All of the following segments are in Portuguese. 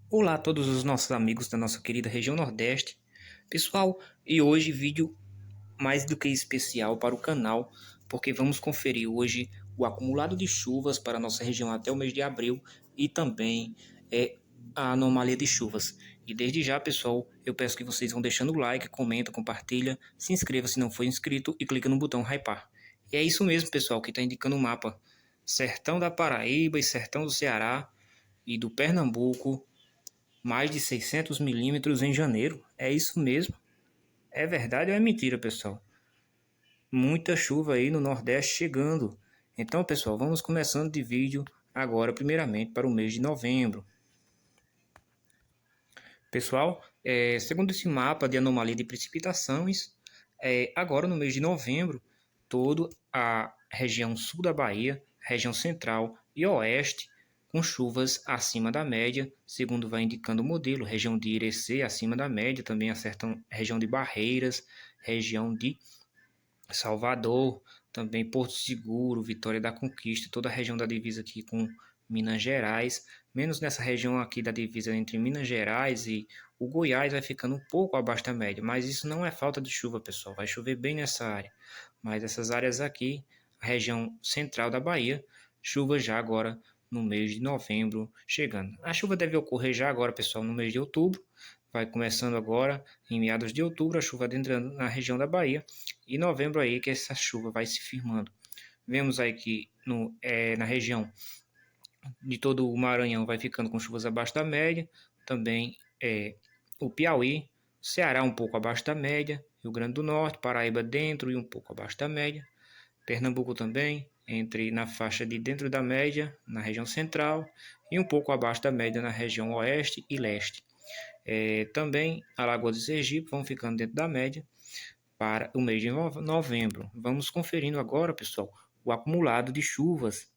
Olá a todos os nossos amigos da nossa querida região Nordeste. Pessoal, e hoje vídeo mais do que especial para o canal, porque vamos conferir hoje o acumulado de chuvas para a nossa região até o mês de abril e também a anomalia de chuvas. E desde já, pessoal, eu peço que vocês vão deixando o like, comenta, compartilha, se inscreva se não for inscrito e clica no botão hypar. E é isso mesmo, pessoal, que está indicando o mapa. Sertão da Paraíba e Sertão do Ceará e do Pernambuco mais de 600 milímetros em janeiro. É isso mesmo. É verdade ou é mentira, pessoal? Muita chuva aí no Nordeste chegando. Então, pessoal, vamos começando de vídeo agora, primeiramente para o mês de novembro. Pessoal, segundo esse mapa de anomalia de precipitações, agora no mês de novembro, toda a região sul da Bahia, região central e oeste, com chuvas acima da média, segundo vai indicando o modelo, região de Irecê acima da média, também acertam região de Barreiras, região de Salvador, também Porto Seguro, Vitória da Conquista, toda a região da divisa aqui com Minas Gerais, menos nessa região aqui da divisa entre Minas Gerais e o Goiás vai ficando um pouco abaixo da média, mas isso não é falta de chuva, pessoal, vai chover bem nessa área. Mas essas áreas aqui, a região central da Bahia, chuva já agora no mês de novembro chegando. A chuva deve ocorrer já agora, pessoal, no mês de outubro, vai começando agora, em meados de outubro, a chuva adentrando na região da Bahia, e novembro aí que essa chuva vai se firmando. Vemos aí que na região de todo o Maranhão vai ficando com chuvas abaixo da média, também o Piauí, Ceará um pouco abaixo da média, Rio Grande do Norte, Paraíba dentro e um pouco abaixo da média, Pernambuco também, entre na faixa de dentro da média, na região central, e um pouco abaixo da média na região oeste e leste. Também Alagoas e Sergipe vão ficando dentro da média para o mês de novembro. Vamos conferindo agora, pessoal, o acumulado de chuvas.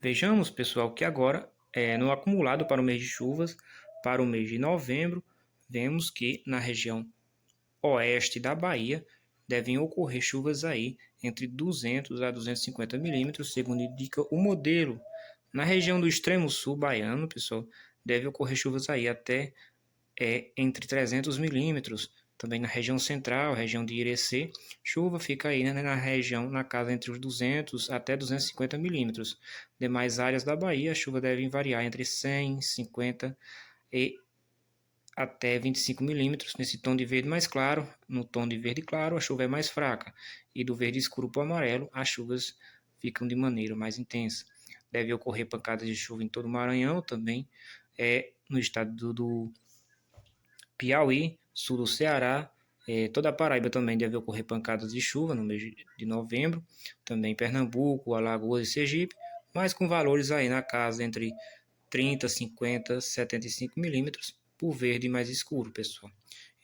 Vejamos, pessoal, que agora, no acumulado para o mês de chuvas, para o mês de novembro, vemos que na região oeste da Bahia devem ocorrer chuvas aí entre 200 a 250 milímetros, segundo indica o modelo. Na região do extremo sul baiano, pessoal, deve ocorrer chuvas aí até entre 300 milímetros. Também na região central, região de Irecê, chuva fica aí na região, na casa entre os 200 até 250 milímetros. Demais áreas da Bahia, a chuva deve variar entre 100, 50 e até 25 milímetros. Nesse tom de verde mais claro, no tom de verde claro, a chuva é mais fraca. E do verde escuro para o amarelo, as chuvas ficam de maneira mais intensa. Deve ocorrer pancadas de chuva em todo o Maranhão, também no estado do Piauí, sul do Ceará, toda a Paraíba também deve ocorrer pancadas de chuva no mês de novembro, também Pernambuco, Alagoas e Sergipe, mas com valores aí na casa entre 30, 50, 75 milímetros por verde mais escuro, pessoal.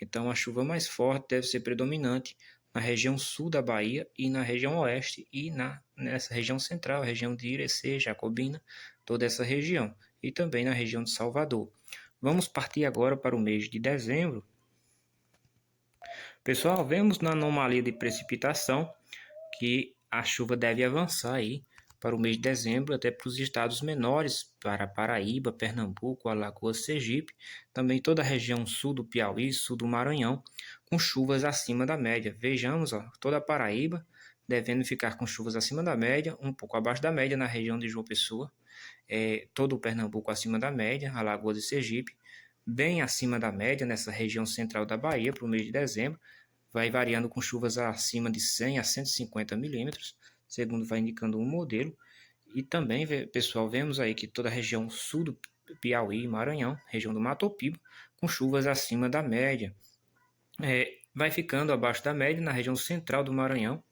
Então a chuva mais forte deve ser predominante na região sul da Bahia e na região oeste e nessa região central, região de Irecê, Jacobina, toda essa região, e também na região de Salvador. Vamos partir agora para o mês de dezembro. Pessoal, vemos na anomalia de precipitação que a chuva deve avançar aí para o mês de dezembro, até para os estados menores, para Paraíba, Pernambuco, Alagoas, Sergipe, também toda a região sul do Piauí, sul do Maranhão, com chuvas acima da média. Vejamos, ó, toda a Paraíba devendo ficar com chuvas acima da média, um pouco abaixo da média na região de João Pessoa, todo o Pernambuco acima da média, Alagoas e Sergipe, bem acima da média nessa região central da Bahia para o mês de dezembro, vai variando com chuvas acima de 100 a 150 milímetros, segundo vai indicando o modelo. E também, pessoal, vemos aí que toda a região sul do Piauí e Maranhão, região do Mato Piba, com chuvas acima da média. Vai ficando abaixo da média na região central do Maranhão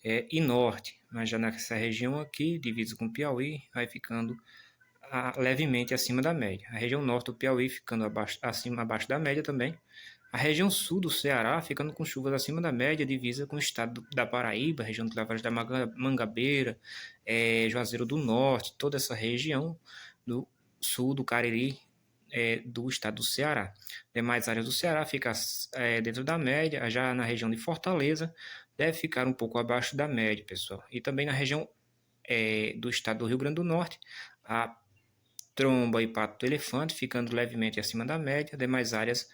e norte, mas já nessa região aqui, divisa com o Piauí, vai ficando levemente acima da média. A região norte do Piauí ficando abaixo da média também. A região sul do Ceará ficando com chuvas acima da média, divisa com o estado da Paraíba, região de Lavras da Mangabeira, Juazeiro do Norte, toda essa região do sul do Cariri, do estado do Ceará. Demais áreas do Ceará ficam dentro da média, já na região de Fortaleza deve ficar um pouco abaixo da média, pessoal. E também na região do estado do Rio Grande do Norte, a Tromba e Pato do Elefante ficando levemente acima da média, demais áreas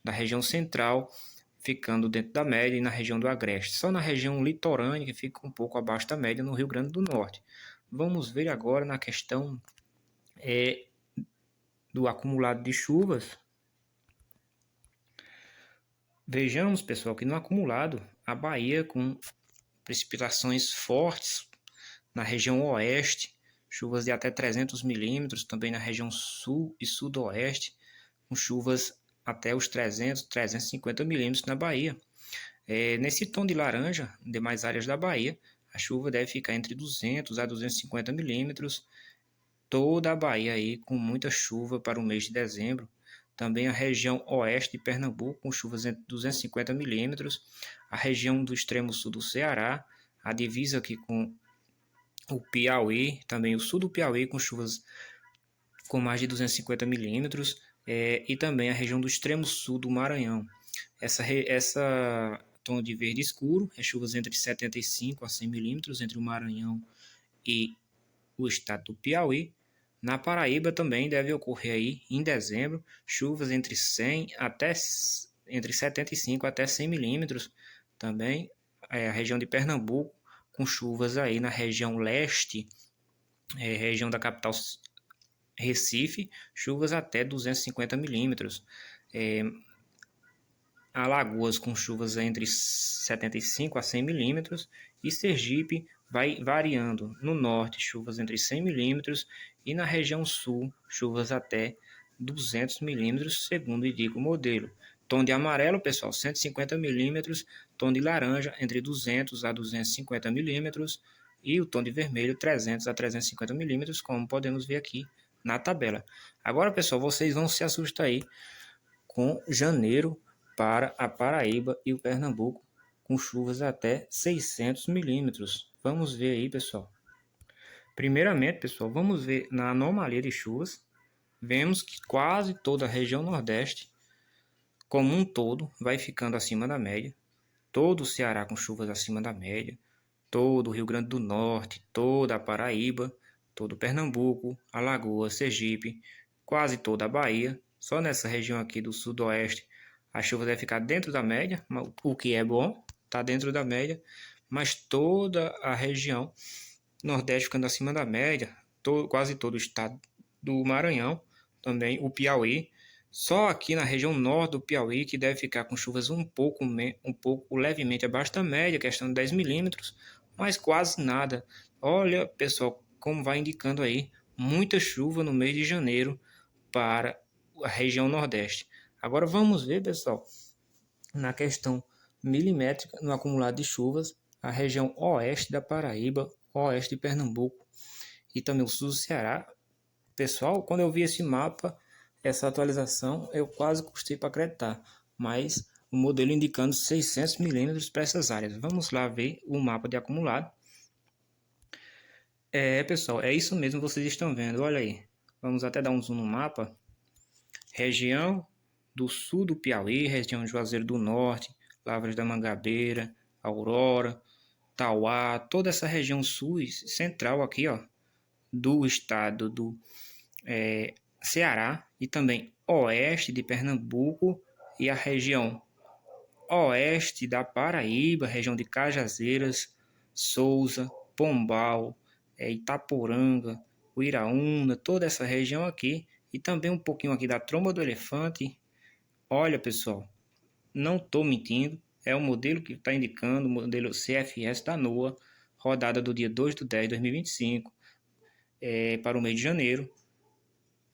da região central ficando dentro da média e na região do Agreste. Só na região litorânea que fica um pouco abaixo da média no Rio Grande do Norte. Vamos ver agora na questão do acumulado de chuvas. Vejamos, pessoal, que no acumulado a Bahia com precipitações fortes na região oeste, chuvas de até 300 milímetros, também na região sul e sudoeste, com chuvas até os 300, 350 milímetros na Bahia. Nesse tom de laranja, em demais áreas da Bahia, a chuva deve ficar entre 200 a 250 milímetros, toda a Bahia aí com muita chuva para o mês de dezembro. Também a região oeste de Pernambuco com chuvas entre 250 milímetros, a região do extremo sul do Ceará, a divisa aqui com o Piauí, também o sul do Piauí com chuvas com mais de 250 milímetros, e também a região do extremo sul do Maranhão. Essa tom de verde escuro é chuvas entre 75 a 100 milímetros entre o Maranhão e o estado do Piauí. Na Paraíba também deve ocorrer aí em dezembro chuvas entre 75 até 100 milímetros. Também a região de Pernambuco com chuvas aí na região leste, região da capital Recife, chuvas até 250 milímetros. Alagoas com chuvas entre 75 a 100 milímetros e Sergipe vai variando. No norte, chuvas entre 100 milímetros e na região sul, chuvas até 200 milímetros, segundo indica o modelo. Tom de amarelo, pessoal, 150 milímetros. Tom de laranja, entre 200 a 250 milímetros. E o tom de vermelho, 300 a 350 milímetros, como podemos ver aqui na tabela. Agora, pessoal, vocês vão se assustar aí com janeiro para a Paraíba e o Pernambuco, com chuvas até 600 milímetros. Vamos ver aí, pessoal. Primeiramente, pessoal, vamos ver na anomalia de chuvas. Vemos que quase toda a região Nordeste, como um todo, vai ficando acima da média. Todo o Ceará com chuvas acima da média. Todo o Rio Grande do Norte, toda a Paraíba, todo o Pernambuco, Alagoas, Sergipe, quase toda a Bahia. Só nessa região aqui do sudoeste a chuva deve ficar dentro da média, o que é bom, está dentro da média, mas toda a região Nordeste ficando acima da média, quase todo o estado do Maranhão, também o Piauí. Só aqui na região norte do Piauí que deve ficar com chuvas um pouco levemente abaixo da média, questão de 10 milímetros, mas quase nada. Olha, pessoal, como vai indicando aí, muita chuva no mês de janeiro para a região Nordeste. Agora vamos ver, pessoal, na questão milimétrica, no acumulado de chuvas, a região oeste da Paraíba, oeste de Pernambuco e também o sul do Ceará. Pessoal, quando eu vi esse mapa, essa atualização, eu quase custei para acreditar, mas o modelo indicando 600 milímetros para essas áreas. Vamos lá ver o mapa de acumulado. Pessoal, é isso mesmo que vocês estão vendo, olha aí. Vamos até dar um zoom no mapa. Região do sul do Piauí, região de Juazeiro do Norte, Lavras da Mangabeira, Aurora, Tauá, toda essa região sul e central aqui, ó, do estado do Ceará e também oeste de Pernambuco e a região oeste da Paraíba, região de Cajazeiras, Souza, Pombal, Itaporanga, Uiraúna, toda essa região aqui e também um pouquinho aqui da Tromba do Elefante. Olha, pessoal, não estou mentindo, é o modelo que está indicando, o modelo CFS da NOAA, rodada do dia 2 de 10 de 2025, para o mês de janeiro,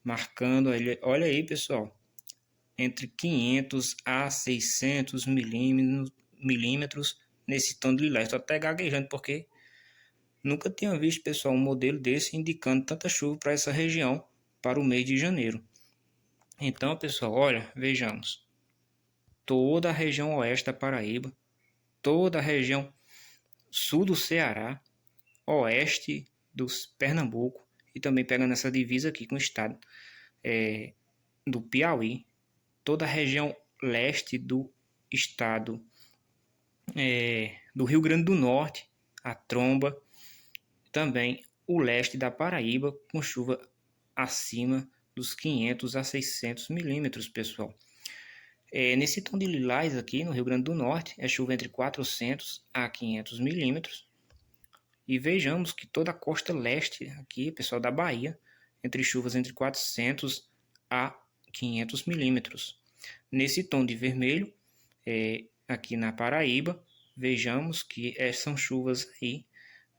marcando, olha aí, pessoal, entre 500 a 600 milímetros nesse tom de lilás. Estou até gaguejando porque nunca tinha visto, pessoal, um modelo desse indicando tanta chuva para essa região para o mês de janeiro. Então, pessoal, olha, vejamos. Toda a região oeste da Paraíba, toda a região sul do Ceará, oeste do Pernambuco e também pegando essa divisa aqui com o estado do Piauí, toda a região leste do estado do Rio Grande do Norte, a Tromba, também o leste da Paraíba com chuva acima dos 500 a 600 milímetros, pessoal. Nesse tom de lilás aqui, no Rio Grande do Norte, é chuva entre 400 a 500 milímetros. E vejamos que toda a costa leste aqui, pessoal, da Bahia, entre chuvas entre 400 a 500 milímetros. Nesse tom de vermelho, aqui na Paraíba, vejamos que são chuvas aí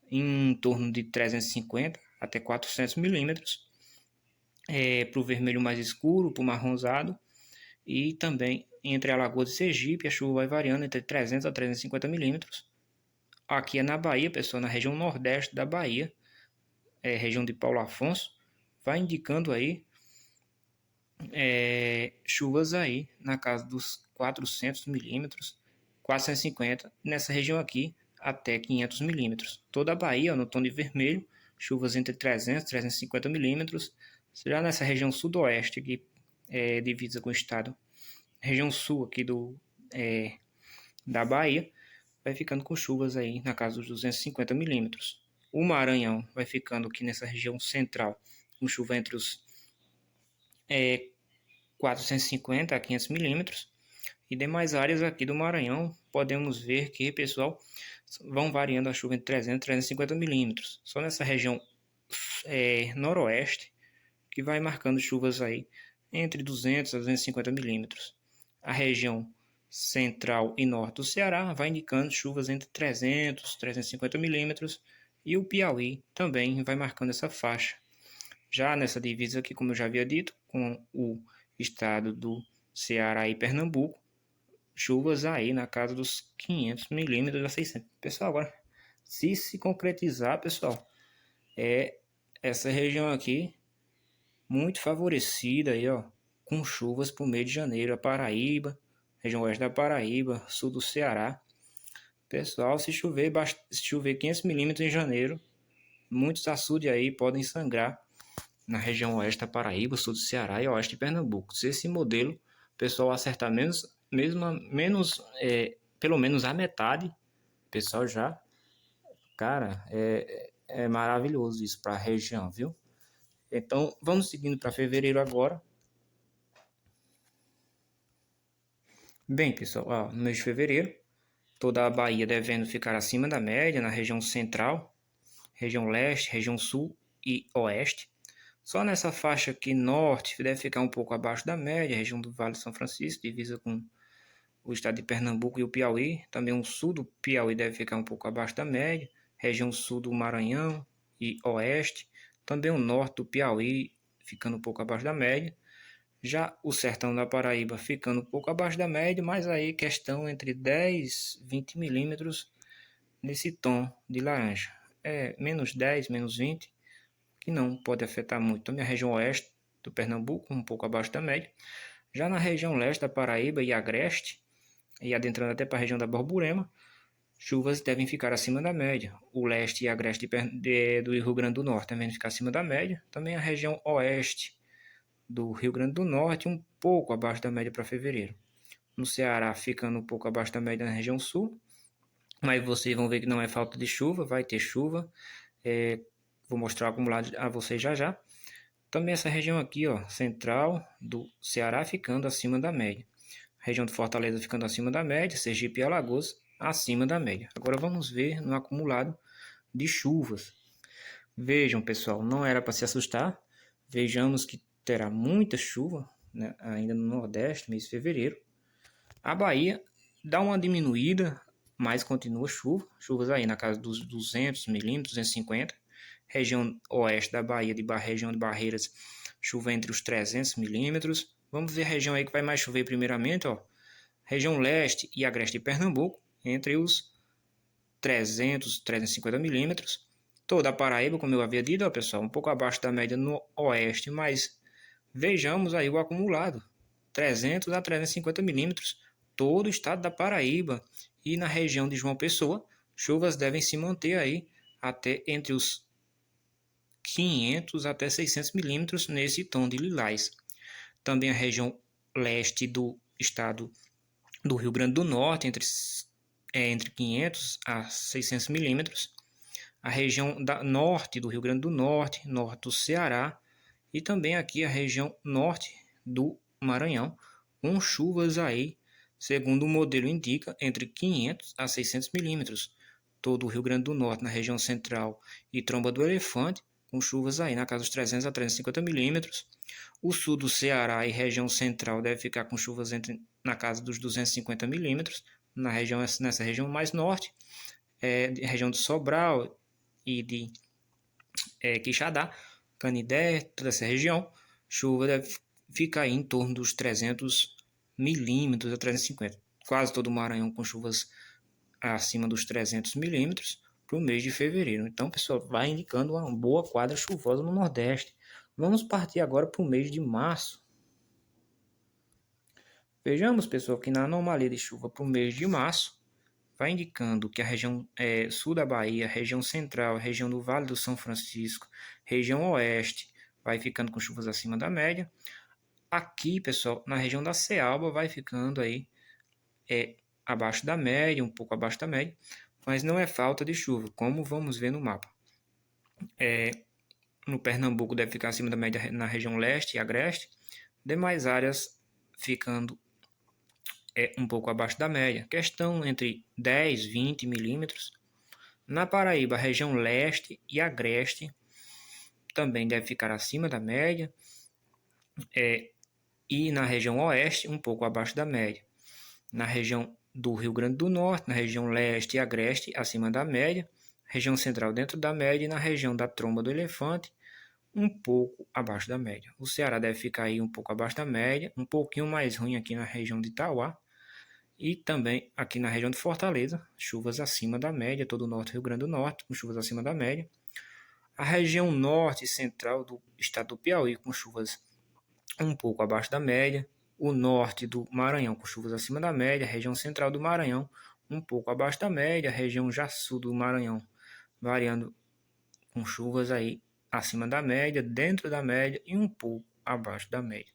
em torno de 350 até 400 milímetros. Para o vermelho mais escuro, para o marronzado, e também entre Alagoas e Sergipe, a chuva vai variando entre 300 a 350 milímetros. Aqui é na Bahia, pessoal, na região nordeste da Bahia, região de Paulo Afonso, vai indicando aí chuvas aí na casa dos 400 milímetros, 450, nessa região aqui até 500 milímetros. Toda a Bahia, no tom de vermelho, chuvas entre 300 e 350 milímetros. Já nessa região sudoeste, que é divisa com o estado, região sul aqui da Bahia, vai ficando com chuvas aí na casa dos 250 milímetros. O Maranhão vai ficando aqui nessa região central, com chuva entre os 450 a 500 milímetros. E demais áreas aqui do Maranhão, podemos ver que, pessoal, vão variando a chuva entre 300 e 350 milímetros. Só nessa região noroeste, que vai marcando chuvas aí entre 200 a 250 milímetros. A região central e norte do Ceará vai indicando chuvas entre 300 e 350 milímetros. E o Piauí também vai marcando essa faixa. Já nessa divisa aqui, como eu já havia dito, com o estado do Ceará e Pernambuco, chuvas aí na casa dos 500 milímetros a 600. Pessoal, agora, se concretizar, pessoal, essa região aqui muito favorecida aí, ó, com chuvas por mês de janeiro, a Paraíba, região oeste da Paraíba, sul do Ceará. Pessoal, se chover 500 milímetros em janeiro, muitos açudes aí podem sangrar na região oeste da Paraíba, sul do Ceará e oeste de Pernambuco. Se esse modelo, pessoal, acertar pelo menos a metade, pessoal, já, cara, é maravilhoso isso para a região, viu? Então, vamos seguindo para fevereiro agora. Bem, pessoal, ó, no mês de fevereiro, toda a Bahia devendo ficar acima da média na região central, região leste, região sul e oeste. Só nessa faixa aqui norte deve ficar um pouco abaixo da média, região do Vale de São Francisco, divisa com o estado de Pernambuco e o Piauí. Também o sul do Piauí deve ficar um pouco abaixo da média, região sul do Maranhão e oeste. Também o norte do Piauí ficando um pouco abaixo da média. Já o sertão da Paraíba ficando um pouco abaixo da média, mas aí questão entre 10 e 20 milímetros nesse tom de laranja. Menos 10, menos 20, que não pode afetar muito. Também a região oeste do Pernambuco, um pouco abaixo da média. Já na região leste da Paraíba e agreste, e adentrando até para a região da Borborema, chuvas devem ficar acima da média. O leste e agreste do Rio Grande do Norte devem ficar acima da média. Também a região oeste do Rio Grande do Norte, um pouco abaixo da média para fevereiro. No Ceará, ficando um pouco abaixo da média na região sul. Mas vocês vão ver que não é falta de chuva, vai ter chuva. Vou mostrar o acumulado a vocês já já. Também essa região aqui, ó, central do Ceará, ficando acima da média. A região de Fortaleza ficando acima da média, Sergipe e Alagoas acima da média. Agora vamos ver no acumulado de chuvas. Vejam, pessoal, não era para se assustar. Vejamos que terá muita chuva, né, ainda no Nordeste, mês de fevereiro. A Bahia dá uma diminuída, mas continua chuvas aí na casa dos 200 milímetros, 250. Região oeste da Bahia, região de Barreiras, chuva entre os 300 milímetros. Vamos ver a região aí que vai mais chover primeiramente, ó. Região leste e agreste de Pernambuco, entre os 300, 350 milímetros. Toda a Paraíba, como eu havia dito, ó, pessoal, um pouco abaixo da média no oeste, mas vejamos aí o acumulado, 300 a 350 milímetros, todo o estado da Paraíba e na região de João Pessoa, chuvas devem se manter aí até entre os 500 até 600 milímetros nesse tom de lilás. Também a região leste do estado do Rio Grande do Norte, entre 500 a 600 milímetros. A região norte do Rio Grande do Norte, norte do Ceará e também aqui a região norte do Maranhão, com chuvas aí, segundo o modelo indica, entre 500 a 600 milímetros. Todo o Rio Grande do Norte, na região central e Tromba do Elefante, com chuvas aí na casa dos 300 a 350 milímetros. O sul do Ceará e região central deve ficar com chuvas na casa dos 250 milímetros. Nessa região mais norte, região de Sobral e de Quixadá, Canidé, toda essa região, chuva deve ficar aí em torno dos 300 milímetros a 350. Quase todo o Maranhão com chuvas acima dos 300 milímetros para o mês de fevereiro. Então, pessoal, vai indicando uma boa quadra chuvosa no Nordeste. Vamos partir agora para o mês de março. Vejamos, pessoal, que na anomalia de chuva para o mês de março, vai indicando que a região sul da Bahia, região central, região do Vale do São Francisco, região oeste, vai ficando com chuvas acima da média. Aqui, pessoal, na região da Cealba, vai ficando aí abaixo da média, um pouco abaixo da média, mas não é falta de chuva, como vamos ver no mapa. No Pernambuco deve ficar acima da média na região leste e agreste, demais áreas ficando um pouco abaixo da média, questão entre 10 e 20 milímetros. Na Paraíba, região leste e agreste também deve ficar acima da média, e na região oeste um pouco abaixo da média. Na região do Rio Grande do Norte, na região leste e agreste acima da média, região central dentro da média e na região da Tromba do Elefante um pouco abaixo da média. O Ceará deve ficar aí um pouco abaixo da média, um pouquinho mais ruim aqui na região de Itauá, e também aqui na região de Fortaleza, chuvas acima da média, todo o norte do Rio Grande do Norte, com chuvas acima da média. A região norte e central do estado do Piauí, com chuvas um pouco abaixo da média. O norte do Maranhão, com chuvas acima da média. A região central do Maranhão, um pouco abaixo da média. A região já sul do Maranhão, variando com chuvas aí acima da média, dentro da média e um pouco abaixo da média.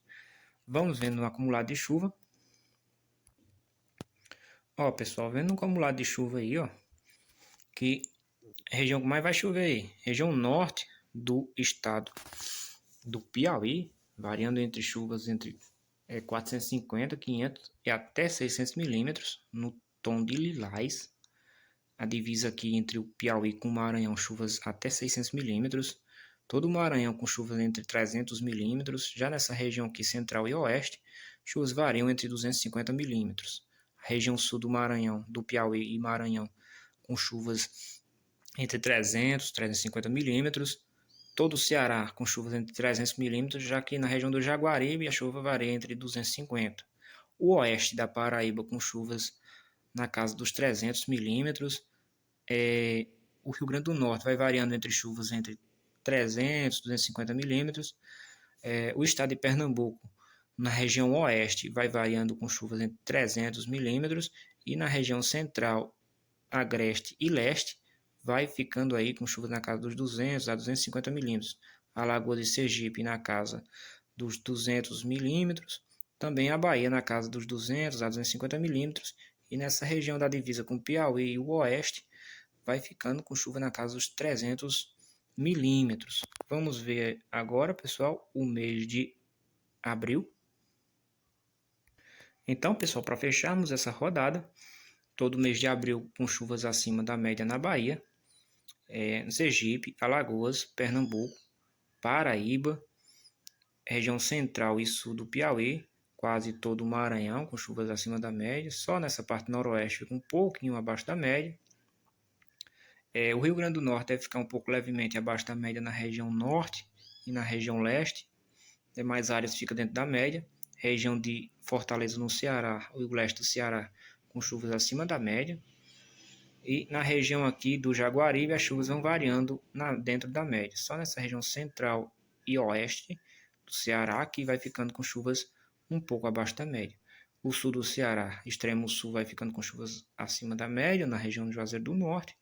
Vamos vendo no acumulado de chuva. Ó, pessoal, vendo no acumulado de chuva aí, ó, que a região que mais vai chover aí, região norte do estado do Piauí, variando entre chuvas entre 450, 500 e até 600 milímetros no tom de lilás. A divisa aqui entre o Piauí com o Maranhão, chuvas até 600 milímetros. Todo o Maranhão com chuvas entre 300 milímetros. Já nessa região aqui central e oeste, chuvas variam entre 250 milímetros. A região sul do Maranhão, do Piauí e Maranhão, com chuvas entre 300 e 350 milímetros. Todo o Ceará com chuvas entre 300 milímetros, já que na região do Jaguaribe a chuva varia entre 250. O oeste da Paraíba com chuvas na casa dos 300 milímetros. O Rio Grande do Norte vai variando entre chuvas entre 300 e 250 milímetros. O estado de Pernambuco, na região oeste, vai variando com chuvas entre 300 milímetros. E na região central, agreste e leste, vai ficando aí com chuvas na casa dos 200 a 250 milímetros. A Lagoa de Sergipe na casa dos 200 milímetros. Também a Bahia na casa dos 200 a 250 milímetros. E nessa região da divisa com o Piauí e o oeste, vai ficando com chuva na casa dos 300 milímetros. Vamos ver agora, pessoal, o mês de abril. Então, pessoal, para fecharmos essa rodada, todo mês de abril com chuvas acima da média na Bahia, Sergipe, Alagoas, Pernambuco, Paraíba, região central e sul do Piauí, quase todo o Maranhão com chuvas acima da média, só nessa parte noroeste fica um pouquinho abaixo da média. O Rio Grande do Norte deve ficar um pouco levemente abaixo da média na região norte e na região leste, demais áreas ficam dentro da média. Região de Fortaleza no Ceará, o leste do Ceará, com chuvas acima da média. E na região aqui do Jaguaribe, as chuvas vão variando dentro da média. Só nessa região central e oeste do Ceará que vai ficando com chuvas um pouco abaixo da média. O sul do Ceará, extremo sul, vai ficando com chuvas acima da média na região de Juazeiro do Norte.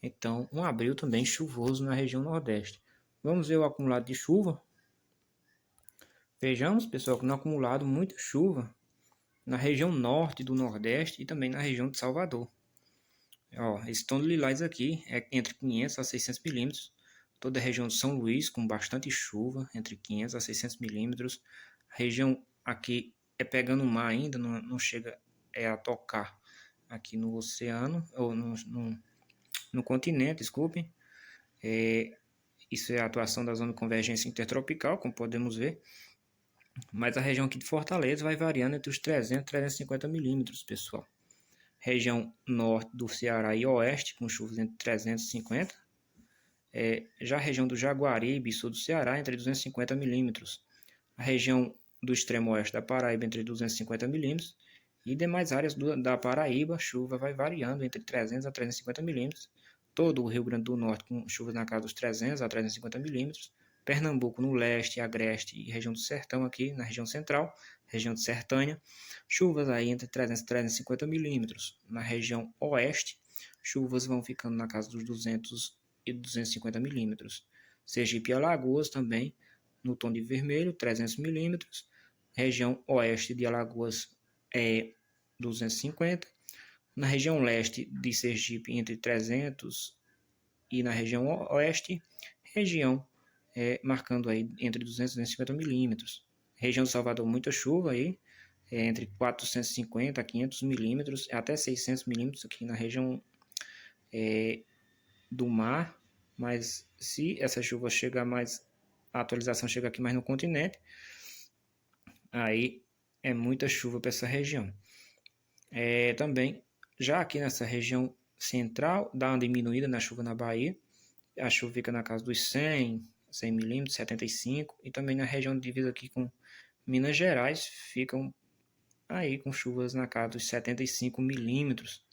Então, um abril também chuvoso na região nordeste. Vamos ver o acumulado de chuva. Vejamos, pessoal, que no acumulado muita chuva na região norte do Nordeste e também na região de Salvador. Esse tom de lilás aqui é entre 500 a 600 milímetros. toda a região de São Luís com bastante chuva, entre 500 a 600 milímetros. A região aqui é pegando o mar ainda, não chega a tocar aqui no oceano, ou no continente, desculpe. Isso é a atuação da zona de convergência intertropical, como podemos ver. Mas a região aqui de Fortaleza vai variando entre os 300 e 350 milímetros, pessoal. Região norte do Ceará e oeste, com chuvas entre 350. Já a região do Jaguaribe e sul do Ceará, entre 250 milímetros. A região do extremo oeste da Paraíba, entre 250 milímetros. E demais áreas da Paraíba, a chuva vai variando entre 300 a 350 milímetros. Todo o Rio Grande do Norte com chuvas na casa dos 300 a 350 milímetros. Pernambuco no leste, agreste e região do sertão aqui, na região central, região de Sertânia. Chuvas aí entre 300 e 350 milímetros. Na região oeste, chuvas vão ficando na casa dos 200 e 250 milímetros. Sergipe e Alagoas também, no tom de vermelho, 300 milímetros. Região oeste de Alagoas é 250. Na região leste de Sergipe, entre 300 e na região oeste, região marcando aí entre 200 e 250 milímetros. Região de Salvador, muita chuva aí, entre 450 a 500 milímetros, até 600 milímetros aqui na região do mar, mas se essa chuva chegar mais, a atualização chega aqui mais no continente, aí é muita chuva para essa região. Também, já aqui nessa região central, dá uma diminuída na chuva na Bahia, a chuva fica na casa dos 100 milímetros, 75, e também na região de divisa aqui com Minas Gerais, ficam aí com chuvas na casa dos 75 milímetros.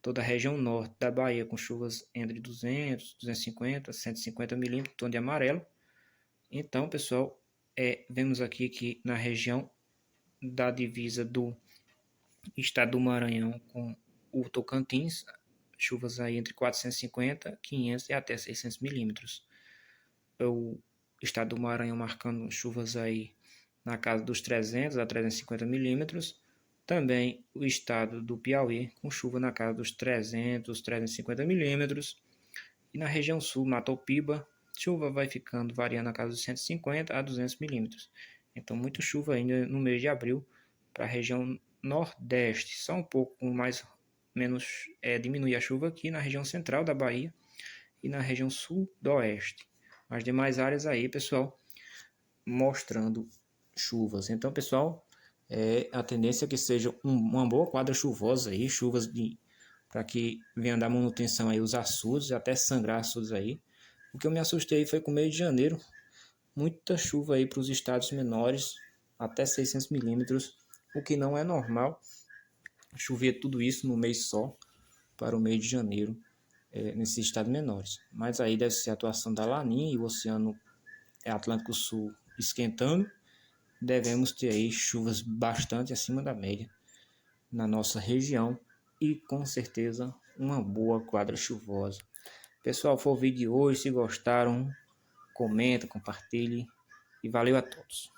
Toda a região norte da Bahia com chuvas entre 200, 250, 150 milímetros, tom de amarelo. Então, pessoal, vemos aqui que na região da divisa do estado do Maranhão com o Tocantins, chuvas aí entre 450, 500 e até 600 milímetros. O estado do Maranhão marcando chuvas aí na casa dos 300 a 350 milímetros. Também o estado do Piauí com chuva na casa dos 300, 350 milímetros. E na região sul, Matopiba, chuva vai ficando variando na casa dos 150 a 200 milímetros. Então, muita chuva ainda no mês de abril para a região nordeste. Só um pouco menos diminuir a chuva aqui na região central da Bahia e na região sul-oeste. As demais áreas aí, pessoal, mostrando chuvas. Então, pessoal, a tendência é que seja uma boa quadra chuvosa aí, chuvas para que venha dar manutenção aí os açudes, até sangrar açudes aí. O que eu me assustei foi com o mês de janeiro, muita chuva aí para os estados menores, até 600 milímetros, o que não é normal, chover tudo isso no mês só, para o mês de janeiro, nesses estados menores. Mas aí deve ser a atuação da Laninha e o Oceano Atlântico Sul esquentando, devemos ter aí chuvas bastante acima da média na nossa região e com certeza uma boa quadra chuvosa. Pessoal, foi o vídeo de hoje. Se gostaram, comenta, compartilhe e valeu a todos.